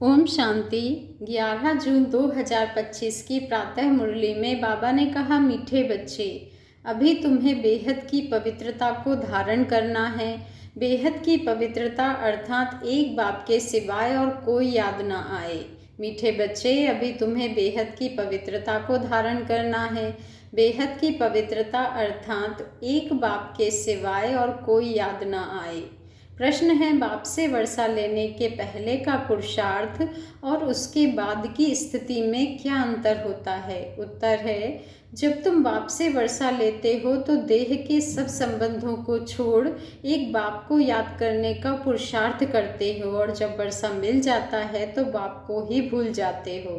ओम शांति। 11 जून 2025 की प्रातः मुरली में बाबा ने कहा, मीठे बच्चे, अभी तुम्हें बेहद की पवित्रता को धारण करना है। बेहद की पवित्रता अर्थात एक बाप के सिवाय और कोई याद ना आए। मीठे बच्चे, अभी तुम्हें बेहद की पवित्रता को धारण करना है। बेहद की पवित्रता अर्थात एक बाप के सिवाय और कोई याद ना आए। प्रश्न है, बाप से वर्षा लेने के पहले का पुरुषार्थ और उसके बाद की स्थिति में क्या अंतर होता है? उत्तर है, जब तुम बाप से वर्षा लेते हो तो देह के सब संबंधों को छोड़ एक बाप को याद करने का पुरुषार्थ करते हो, और जब वर्षा मिल जाता है तो बाप को ही भूल जाते हो।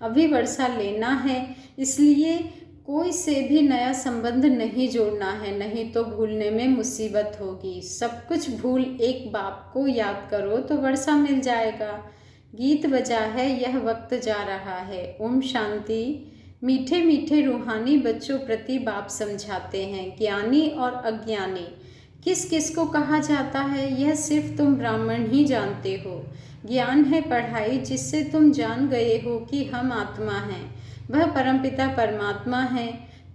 अभी वर्षा लेना है, इसलिए कोई से भी नया संबंध नहीं जोड़ना है, नहीं तो भूलने में मुसीबत होगी। सब कुछ भूल एक बाप को याद करो तो वर्षा मिल जाएगा। गीत बजा है, यह वक्त जा रहा है। ओम शांति। मीठे मीठे रूहानी बच्चों प्रति बाप समझाते हैं, ज्ञानी और अज्ञानी किस किस को कहा जाता है यह सिर्फ तुम ब्राह्मण ही जानते हो। ज्ञान है पढ़ाई जिससे तुम जान गए हो कि हम आत्मा हैं, वह परमपिता परमात्मा है।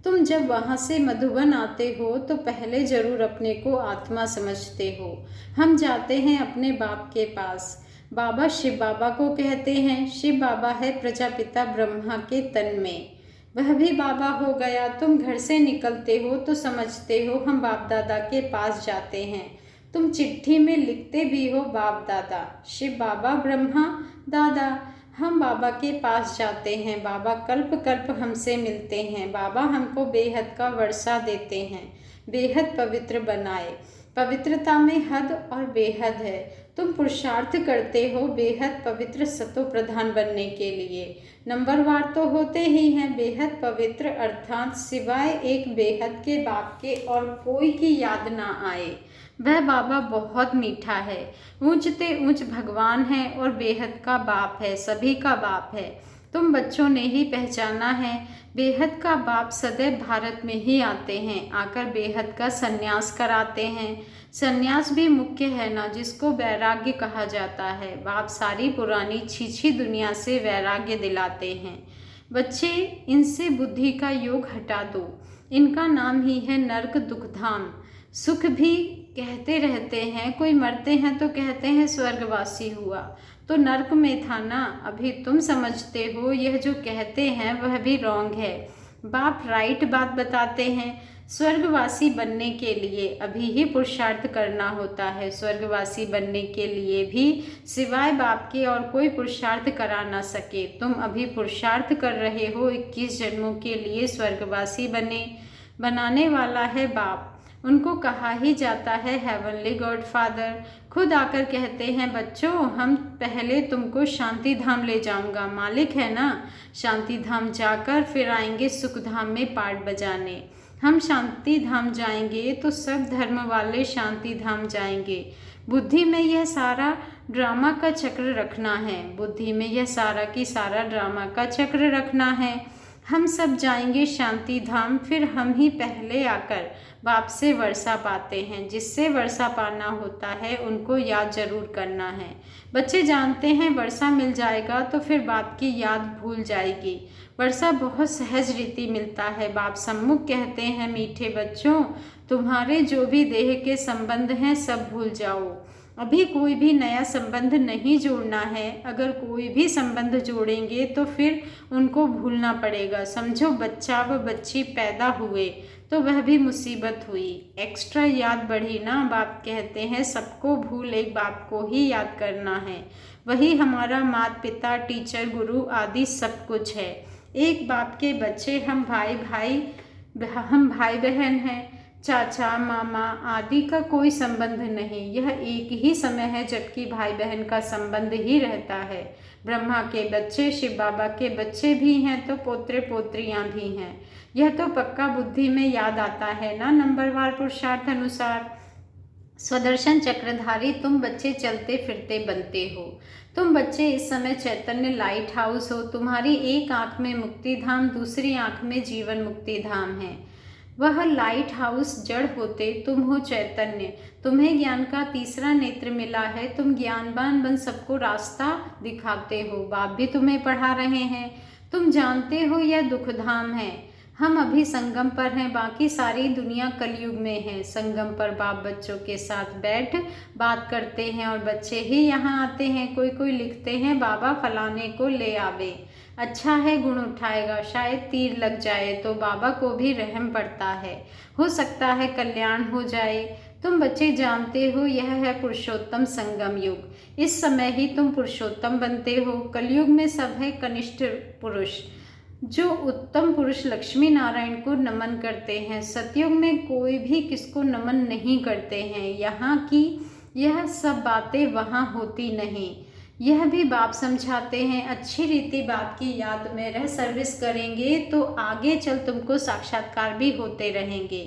तुम जब वहाँ से मधुबन आते हो तो पहले जरूर अपने को आत्मा समझते हो। हम जाते हैं अपने बाप के पास। बाबा शिव बाबा को कहते हैं। शिव बाबा है प्रजापिता ब्रह्मा के तन में, वह भी बाबा हो गया। तुम घर से निकलते हो तो समझते हो हम बाप दादा के पास जाते हैं। तुम चिट्ठी में लिखते भी हो बाप दादा, शिव बाबा ब्रह्मा दादा। हम बाबा के पास जाते हैं, बाबा कल्प कल्प हमसे मिलते हैं। बाबा हमको बेहद का वर्षा देते हैं, बेहद पवित्र बनाए। पवित्रता में हद और बेहद है। तुम पुरुषार्थ करते हो बेहद पवित्र सतो प्रधान बनने के लिए। नंबरवार तो होते ही हैं बेहद पवित्र, अर्थात सिवाय एक बेहद के बाप के और कोई की याद ना आए। वह बाबा बहुत मीठा है, ऊंचते ऊंच भगवान है और बेहद का बाप है, सभी का बाप है। तुम बच्चों ने ही पहचाना है। बेहद का बाप सदैव भारत में ही आते हैं, आकर बेहद का सन्यास कराते हैं। सन्यास भी मुख्य है ना, जिसको वैराग्य कहा जाता है। बाप सारी पुरानी छीछी दुनिया से वैराग्य दिलाते हैं। बच्चे, इनसे बुद्धि का योग हटा दो। इनका नाम ही है नर्क दुखधाम। सुख भी कहते रहते हैं, कोई मरते हैं तो कहते हैं स्वर्गवासी हुआ, तो नर्क में था ना। अभी तुम समझते हो यह जो कहते हैं वह भी रॉन्ग है। बाप राइट बात बताते हैं। स्वर्गवासी बनने के लिए अभी ही पुरुषार्थ करना होता है। स्वर्गवासी बनने के लिए भी सिवाय बाप के और कोई पुरुषार्थ करा ना सके। तुम अभी पुरुषार्थ कर रहे हो 21 जन्मों के लिए स्वर्गवासी बनाने वाला है बाप। उनको कहा ही जाता है हेवनली गॉड फादर। खुद आकर कहते हैं, बच्चों हम पहले तुमको शांति धाम ले जाऊंगा। मालिक है ना, शांति धाम जाकर फिर आएंगे सुख धाम में पार्ट बजाने। हम शांति धाम जाएंगे तो सब धर्म वाले शांति धाम जाएंगे। बुद्धि में यह सारा ड्रामा का चक्र रखना है, बुद्धि में यह सारा की सारा ड्रामा का चक्र रखना है। हम सब जाएंगे शांति धाम, फिर हम ही पहले आकर बाप से वर्षा पाते हैं। जिससे वर्षा पाना होता है उनको याद जरूर करना है। बच्चे जानते हैं वर्षा मिल जाएगा तो फिर बाप की याद भूल जाएगी। वर्षा बहुत सहज रीति मिलता है। बाप सम्मुख कहते हैं, मीठे बच्चों तुम्हारे जो भी देह के संबंध हैं सब भूल जाओ। अभी कोई भी नया संबंध नहीं जोड़ना है। अगर कोई भी संबंध जोड़ेंगे तो फिर उनको भूलना पड़ेगा। समझो बच्चा व बच्ची पैदा हुए तो वह भी मुसीबत हुई, एक्स्ट्रा याद बढ़ी ना। बाप कहते हैं सबको भूल एक बाप को ही याद करना है। वही हमारा माता पिता टीचर गुरु आदि सब कुछ है। एक बाप के बच्चे हम भाई बहन हैं। चाचा मामा आदि का कोई संबंध नहीं। यह एक ही समय है जबकि भाई बहन का संबंध ही रहता है। ब्रह्मा के बच्चे शिव बाबा के बच्चे भी हैं तो पोत्रे पोत्रियां भी हैं। यह तो पक्का बुद्धि में याद आता है ना, नंबरवार पुरुषार्थ अनुसार। स्वदर्शन चक्रधारी तुम बच्चे चलते फिरते बनते हो। तुम बच्चे इस समय चैतन्य लाइट हाउस हो। तुम्हारी एक आंख में मुक्ति धाम, दूसरी आंख में जीवन मुक्ति धाम है। वह लाइट हाउस जड़ होते, तुम हो चैतन्य। तुम्हें ज्ञान का तीसरा नेत्र मिला है, तुम ज्ञानवान बन सबको रास्ता दिखाते हो। बाप भी तुम्हें पढ़ा रहे हैं। तुम जानते हो यह दुखधाम है। हम अभी संगम पर हैं, बाकी सारी दुनिया कलयुग में है। संगम पर बाप बच्चों के साथ बैठ बात करते हैं और बच्चे ही यहाँ आते हैं। कोई कोई लिखते हैं, बाबा फलाने को ले आवे। अच्छा है, गुण उठाएगा, शायद तीर लग जाए तो बाबा को भी रहम पड़ता है। हो सकता है कल्याण हो जाए। तुम बच्चे जानते हो यह है पुरुषोत्तम संगम युग। इस समय ही तुम पुरुषोत्तम बनते हो। कलयुग में सब है कनिष्ठ पुरुष, जो उत्तम पुरुष लक्ष्मी नारायण को नमन करते हैं। सतयुग में कोई भी किसको नमन नहीं करते हैं। यहाँ की यह सब बातें वहाँ होती नहीं। यह भी बाप समझाते हैं, अच्छी रीति बाप की याद में रह सर्विस करेंगे तो आगे चल तुमको साक्षात्कार भी होते रहेंगे।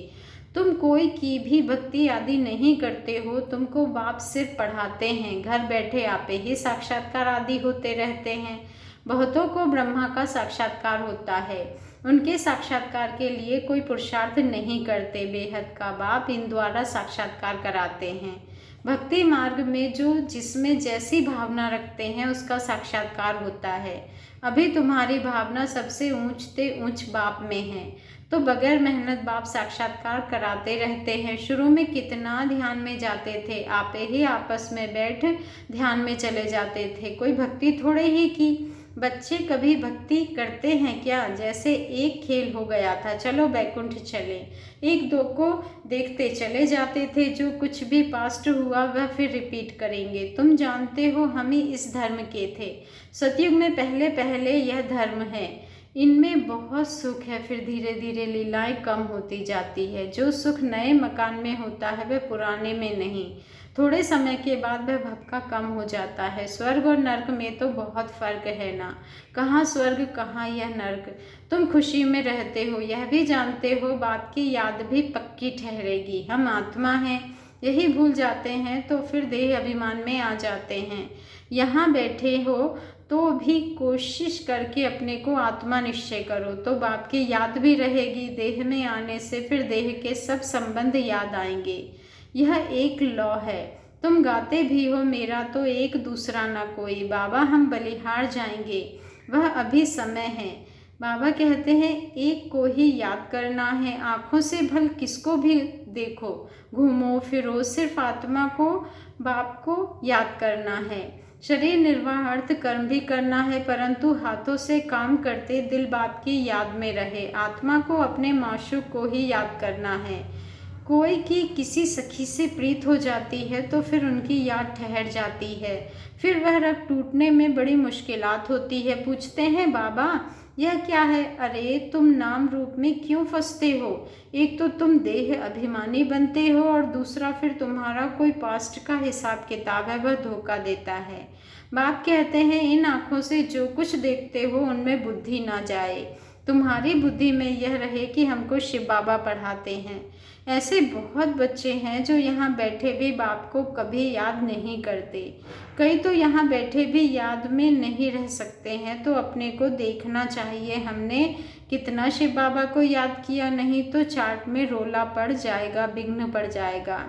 तुम कोई की भी भक्ति आदि नहीं करते हो, तुमको बाप सिर्फ पढ़ाते हैं। घर बैठे आपे ही साक्षात्कार आदि होते रहते हैं। बहुतों को ब्रह्मा का साक्षात्कार होता है, उनके साक्षात्कार के लिए कोई पुरुषार्थ नहीं करते। बेहद का बाप इन द्वारा साक्षात्कार कराते हैं। भक्ति मार्ग में जो जिसमें जैसी भावना रखते हैं उसका साक्षात्कार होता है। अभी तुम्हारी भावना सबसे ऊंचते ऊंच बाप में है, तो बगैर मेहनत बाप साक्षात्कार कराते रहते हैं। शुरू में कितना ध्यान में जाते थे, आपे ही आपस में बैठ ध्यान में चले जाते थे। कोई भक्ति थोड़े ही की। बच्चे कभी भक्ति करते हैं क्या? जैसे एक खेल हो गया था, चलो बैकुंठ चले, एक दो को देखते चले जाते थे। जो कुछ भी पास्ट हुआ वह फिर रिपीट करेंगे। तुम जानते हो हम ही इस धर्म के थे। सतयुग में पहले पहले यह धर्म है, इनमें बहुत सुख है। फिर धीरे धीरे लीलाएं कम होती जाती है। जो सुख नए मकान में होता है वह पुराने में नहीं। थोड़े समय के बाद वह भपका कम हो जाता है। स्वर्ग और नर्क में तो बहुत फर्क है ना, कहाँ स्वर्ग कहाँ यह नर्क। तुम खुशी में रहते हो, यह भी जानते हो बाप की याद भी पक्की ठहरेगी। हम आत्मा हैं, यही भूल जाते हैं तो फिर देह अभिमान में आ जाते हैं। यहाँ बैठे हो तो भी कोशिश करके अपने को आत्मा निश्चय करो, तो बाप की याद भी रहेगी। देह में आने से फिर देह के सब संबंध याद आएंगे। यह एक लॉ है। तुम गाते भी हो, मेरा तो एक दूसरा ना कोई। बाबा हम बलिहार जाएंगे, वह अभी समय है। बाबा कहते हैं एक को ही याद करना है। आँखों से भल किसको भी देखो, घूमो फिरो, सिर्फ आत्मा को बाप को याद करना है। शरीर निर्वाह अर्थ कर्म भी करना है, परंतु हाथों से काम करते दिल बाप की याद में रहे। आत्मा को अपने माशूक को ही याद करना है। कोई की किसी सखी से प्रीत हो जाती है तो फिर उनकी याद ठहर जाती है। फिर वह रग टूटने में बड़ी मुश्किलात होती है। पूछते हैं बाबा यह क्या है? अरे तुम नाम रूप में क्यों फंसते हो? एक तो तुम देह अभिमानी बनते हो और दूसरा फिर तुम्हारा कोई पास्ट का हिसाब किताब है, वह धोखा देता है। बाप कहते हैं इन आँखों से जो कुछ देखते हो उनमें बुद्धि ना जाए। तुम्हारी बुद्धि में यह रहे कि हमको शिव बाबा पढ़ाते हैं। ऐसे बहुत बच्चे हैं जो यहाँ बैठे भी बाप को कभी याद नहीं करते। कई तो यहाँ बैठे भी याद में नहीं रह सकते हैं, तो अपने को देखना चाहिए हमने कितना शिव बाबा को याद किया। नहीं तो चार्ट में रोला पड़ जाएगा, विघ्न पड़ जाएगा।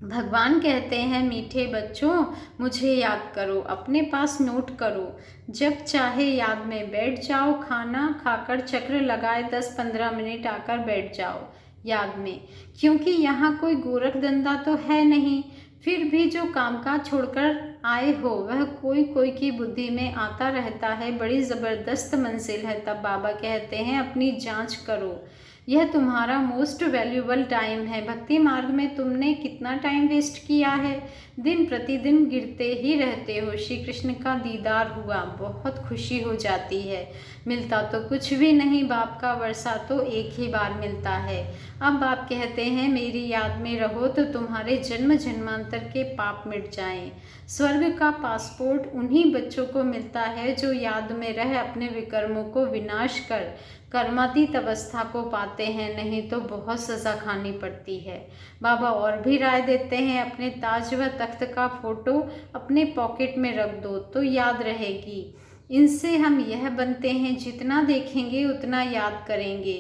भगवान कहते हैं मीठे बच्चों मुझे याद करो, अपने पास नोट करो, जब चाहे याद में बैठ जाओ। खाना खाकर चक्र लगाए 10-15 मिनट आकर बैठ जाओ याद में, क्योंकि यहाँ कोई गोरख धंधा तो है नहीं। फिर भी जो कामकाज छोड़कर आए हो वह कोई कोई की बुद्धि में आता रहता है। बड़ी ज़बरदस्त मंजिल है। तब बाबा कहते हैं अपनी जांच करो, यह तुम्हारा मोस्ट वैल्यूबल टाइम है। भक्ति मार्ग में तुमने कितना टाइम वेस्ट किया है? दिन प्रतिदिन गिरते ही रहते हो। श्री कृष्ण का दीदार हुआ, बहुत खुशी हो जाती है। मिलता तो कुछ भी नहीं, बाप का वर्षा तो एक ही बार मिलता है। अब बाप कहते हैं मेरी याद में रहो तो तुम्हारे जन्म जन्मांतर के पाप मिट जाएं। स्वर्ग का पासपोर्ट उन्हीं बच्चों को मिलता है जो याद में रह अपने विकर्मों को विनाश कर कर्मातीत अवस्था को पाते हैं, नहीं तो बहुत सज़ा खानी पड़ती है। बाबा और भी राय देते हैं अपने ताज व तख्त का फोटो अपने पॉकेट में रख दो तो याद रहेगी। इनसे हम यह बनते हैं जितना देखेंगे उतना याद करेंगे।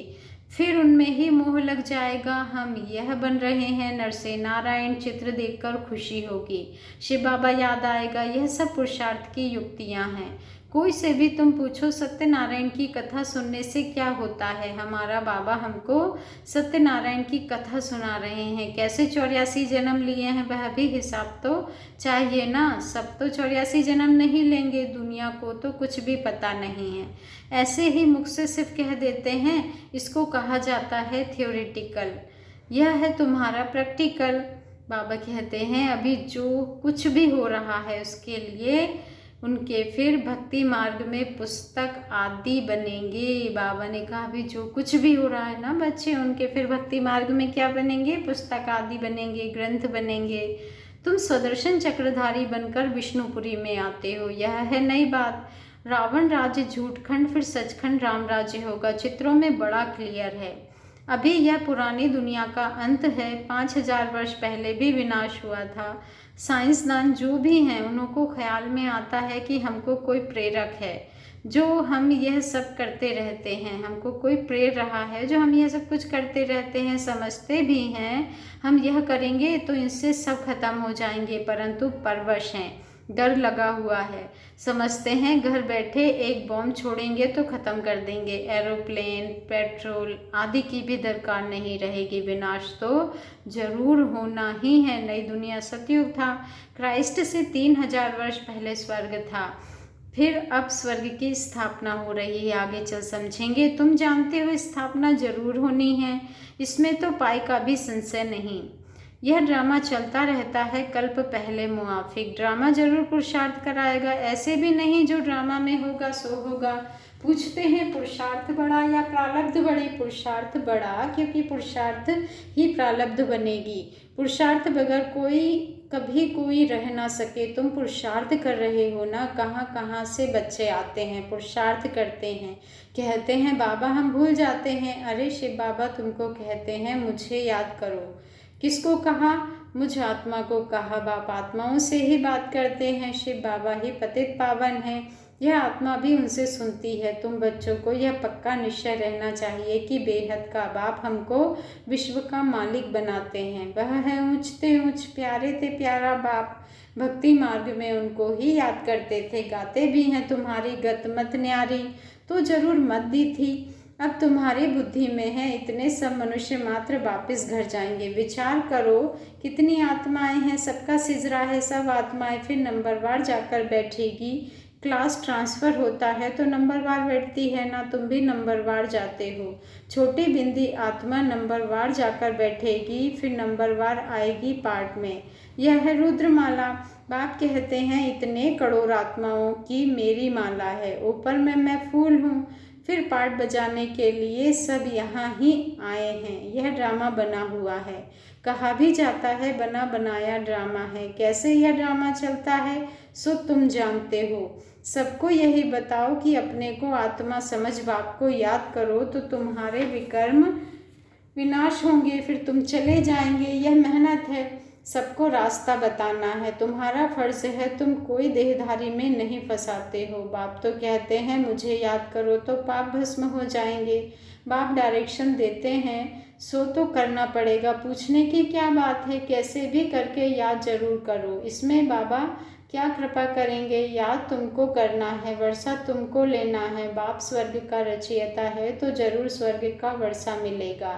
फिर उनमें ही मोह लग जाएगा। हम यह बन रहे हैं, नरसे नारायण चित्र देखकर खुशी होगी, शिव बाबा याद आएगा। यह सब पुरुषार्थ की युक्तियां हैं। कोई से भी तुम पूछो सत्यनारायण की कथा सुनने से क्या होता है। हमारा बाबा हमको सत्यनारायण की कथा सुना रहे हैं। कैसे 84 जन्म लिए हैं वह भी हिसाब तो चाहिए ना। सब तो 84 जन्म नहीं लेंगे, दुनिया को तो कुछ भी पता नहीं है। ऐसे ही मुख से सिर्फ कह देते हैं, इसको कहा जाता है थ्योरेटिकल। यह है तुम्हारा प्रैक्टिकल। बाबा कहते हैं अभी जो कुछ भी हो रहा है उसके लिए उनके फिर भक्ति मार्ग में पुस्तक आदि बनेंगे। बाबा ने कहा अभी जो कुछ भी हो रहा है ना बच्चे, उनके फिर भक्ति मार्ग में क्या बनेंगे, पुस्तक आदि बनेंगे, ग्रंथ बनेंगे। तुम स्वदर्शन चक्रधारी बनकर विष्णुपुरी में आते हो, यह है नई बात। रावण राज्य झूठखंड फिर सचखंड राम राज्य होगा, चित्रों में बड़ा क्लियर है। अभी यह पुरानी दुनिया का अंत है। 5000 वर्ष पहले भी विनाश हुआ था। साइंसदान जो भी हैं उनको ख्याल में आता है कि हमको कोई प्रेरक है जो हम यह सब करते रहते हैं। हमको कोई प्रेर रहा है जो हम यह सब कुछ करते रहते हैं। समझते भी हैं हम यह करेंगे तो इनसे सब खत्म हो जाएंगे, परंतु परवश हैं, डर लगा हुआ है। समझते हैं घर बैठे एक बॉम्ब छोड़ेंगे तो ख़त्म कर देंगे, एरोप्लेन पेट्रोल आदि की भी दरकार नहीं रहेगी। विनाश तो जरूर होना ही है। नई दुनिया सतयुग था। क्राइस्ट से 3000 वर्ष पहले स्वर्ग था, फिर अब स्वर्ग की स्थापना हो रही है। आगे चल समझेंगे। तुम जानते हो स्थापना जरूर होनी है, इसमें तो पाई का भी संशय नहीं। यह ड्रामा चलता रहता है, कल्प पहले मुआफिक। ड्रामा जरूर पुरुषार्थ कराएगा, ऐसे भी नहीं जो ड्रामा में होगा सो होगा। पूछते हैं पुरुषार्थ बड़ा या प्रारब्ध बड़ी। पुरुषार्थ बड़ा, क्योंकि पुरुषार्थ ही प्रारब्ध बनेगी। पुरुषार्थ बगैर कभी कोई रह ना सके। तुम पुरुषार्थ कर रहे हो ना, कहाँ कहाँ से बच्चे आते हैं, पुरुषार्थ करते हैं, कहते हैं बाबा हम भूल जाते हैं। अरे शिव बाबा तुमको कहते हैं मुझे याद करो। किसको कहा? मुझ आत्मा को कहा। बाप आत्माओं से ही बात करते हैं, शिव बाबा ही पतित पावन है। यह आत्मा भी उनसे सुनती है। तुम बच्चों को यह पक्का निश्चय रहना चाहिए कि बेहद का बाप हमको विश्व का मालिक बनाते हैं। वह है ऊंचते ऊंच प्यारे ते प्यारा बाप। भक्ति मार्ग में उनको ही याद करते थे। गाते भी हैं तुम्हारी गत मत न्यारी, तो जरूर मत दी थी, अब तुम्हारी बुद्धि में है। इतने सब मनुष्य मात्र वापस घर जाएंगे। विचार करो कितनी आत्माएं हैं, सबका सिजरा है। सब आत्माएं फिर नंबरवार जाकर बैठेगी। क्लास ट्रांसफ़र होता है तो नंबरवार बैठती है ना, तुम भी नंबरवार जाते हो। छोटी बिंदी आत्मा नंबरवार जाकर बैठेगी, फिर नंबरवार आएगी पार्ट में। यह है रुद्रमाला। बाप कहते हैं इतने करोड़ आत्माओं की मेरी माला है, ऊपर में मैं फूल हूँ। फिर पार्ट बजाने के लिए सब यहाँ ही आए हैं। यह ड्रामा बना हुआ है। कहा भी जाता है बना बनाया ड्रामा है। कैसे यह ड्रामा चलता है सो तुम जानते हो। सबको यही बताओ कि अपने को आत्मा समझ बाप को याद करो तो तुम्हारे विकर्म विनाश होंगे, फिर तुम चले जाएंगे। यह मेहनत है, सबको रास्ता बताना है, तुम्हारा फर्ज है। तुम कोई देहधारी में नहीं फंसाते हो। बाप तो कहते हैं मुझे याद करो तो पाप भस्म हो जाएंगे। बाप डायरेक्शन देते हैं सो तो करना पड़ेगा। पूछने की क्या बात है, कैसे भी करके याद जरूर करो। इसमें बाबा क्या कृपा करेंगे, याद तुमको करना है, वर्षा तुमको लेना है। बाप स्वर्ग का रचयिता है तो जरूर स्वर्ग का वर्षा मिलेगा।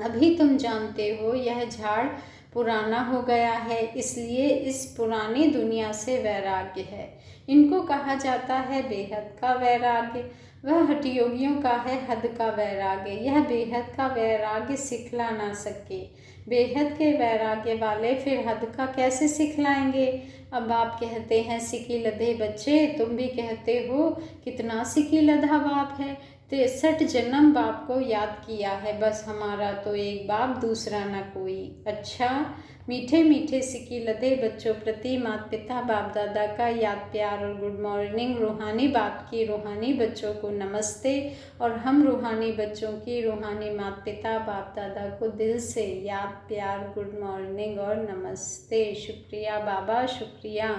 अभी तुम जानते हो यह झाड़ पुराना हो गया है, इसलिए इस पुरानी दुनिया से वैराग्य है। इनको कहा जाता है बेहद का वैराग्य। वह हठयोगियों का है हद का वैराग्य। यह बेहद का वैराग्य सिखला ना सके। बेहद के वैराग्य वाले फिर हद का कैसे सिखलाएंगे। अब आप कहते हैं सिकी लधे बच्चे, तुम भी कहते हो कितना सिकी लधा बाप है। 63 जन्म बाप को याद किया है, बस हमारा तो एक बाप दूसरा न कोई। अच्छा मीठे मीठे सिकी लधे बच्चों प्रति माता पिता बाप दादा का याद प्यार और गुड मॉर्निंग। रूहानी बाप की रूहानी बच्चों को नमस्ते, और हम रूहानी बच्चों की रूहानी माता पिता बाप दादा को दिल से याद प्यार गुड मॉर्निंग और नमस्ते। शुक्रिया बाबा शुक्रिया।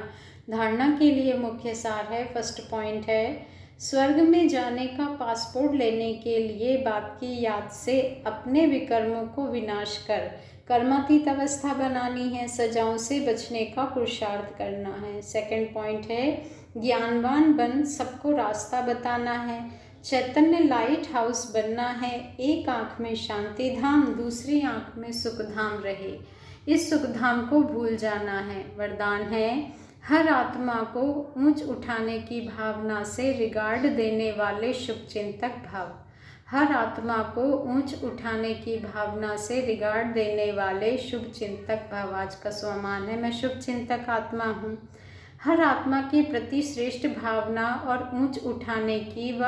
धारणा के लिए मुख्य सार है, फर्स्ट पॉइंट है स्वर्ग में जाने का पासपोर्ट लेने के लिए बाप की याद से अपने विकर्मों को विनाश कर कर्मातीत अवस्था बनानी है, सजाओं से बचने का पुरुषार्थ करना है। सेकंड पॉइंट है ज्ञानवान बन सबको रास्ता बताना है, चैतन्य लाइट हाउस बनना है। एक आँख में शांति धाम, दूसरी आँख में सुख धाम रहे, इस सुख धाम को भूल जाना है। वरदान है हर आत्मा को ऊंच उठाने की भावना से रिगार्ड देने वाले शुभ चिंतक भाव। हर आत्मा को ऊंच उठाने की भावना से रिगार्ड देने वाले शुभ चिंतक भाव। आज का स्वमान है मैं शुभ चिंतक आत्मा हूँ। हर आत्मा के प्रति श्रेष्ठ भावना और ऊंच उठाने की व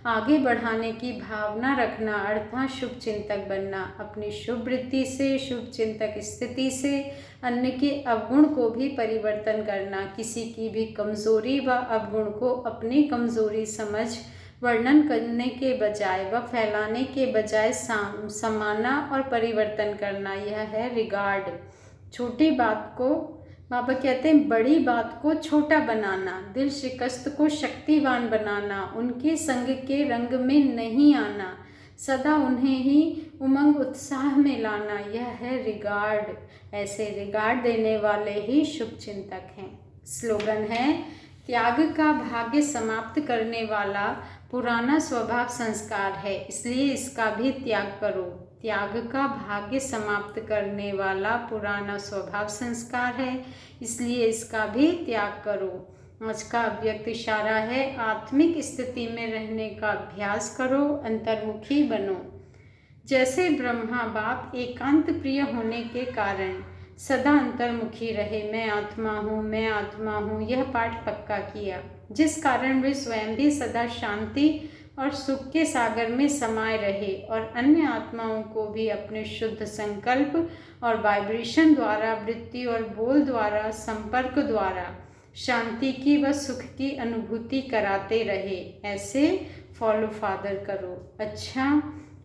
आगे बढ़ाने की भावना रखना अर्थात शुभ चिंतक बनना। अपनी शुभ वृत्ति से, शुभ चिंतक स्थिति से अन्य के अवगुण को भी परिवर्तन करना। किसी की भी कमजोरी व अवगुण को अपनी कमजोरी समझ वर्णन करने के बजाय व फैलाने के बजाय समाना और परिवर्तन करना, यह है रिगार्ड। छोटी बात को बाबा कहते हैं बड़ी बात को छोटा बनाना, दिल शिकस्त को शक्तिवान बनाना, उनके संग के रंग में नहीं आना, सदा उन्हें ही उमंग उत्साह में लाना, यह है रिगार्ड। ऐसे रिगार्ड देने वाले ही शुभ चिंतक हैं। स्लोगन है त्याग का भाग्य समाप्त करने वाला पुराना स्वभाव संस्कार है, इसलिए इसका भी त्याग करो। त्याग का भाग्य समाप्त करने वाला पुराना स्वभाव संस्कार है, इसलिए इसका भी त्याग करो। आज का अव्यक्त इशारा है आत्मिक स्थिति में रहने का अभ्यास करो, अंतर्मुखी बनो। जैसे ब्रह्मा बाप एकांत प्रिय होने के कारण सदा अंतर्मुखी रहे, मैं आत्मा हूँ, मैं आत्मा हूँ, यह पाठ पक्का किया, जिस कारण वे स्वयं भी सदा शांति और सुख के सागर में समाये रहे और अन्य आत्माओं को भी अपने शुद्ध संकल्प और वाइब्रेशन द्वारा, वृत्ति और बोल द्वारा, संपर्क द्वारा शांति की व सुख की अनुभूति कराते रहे। ऐसे फॉलो फादर करो। अच्छा,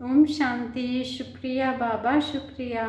ओम शांति। शुक्रिया बाबा, शुक्रिया।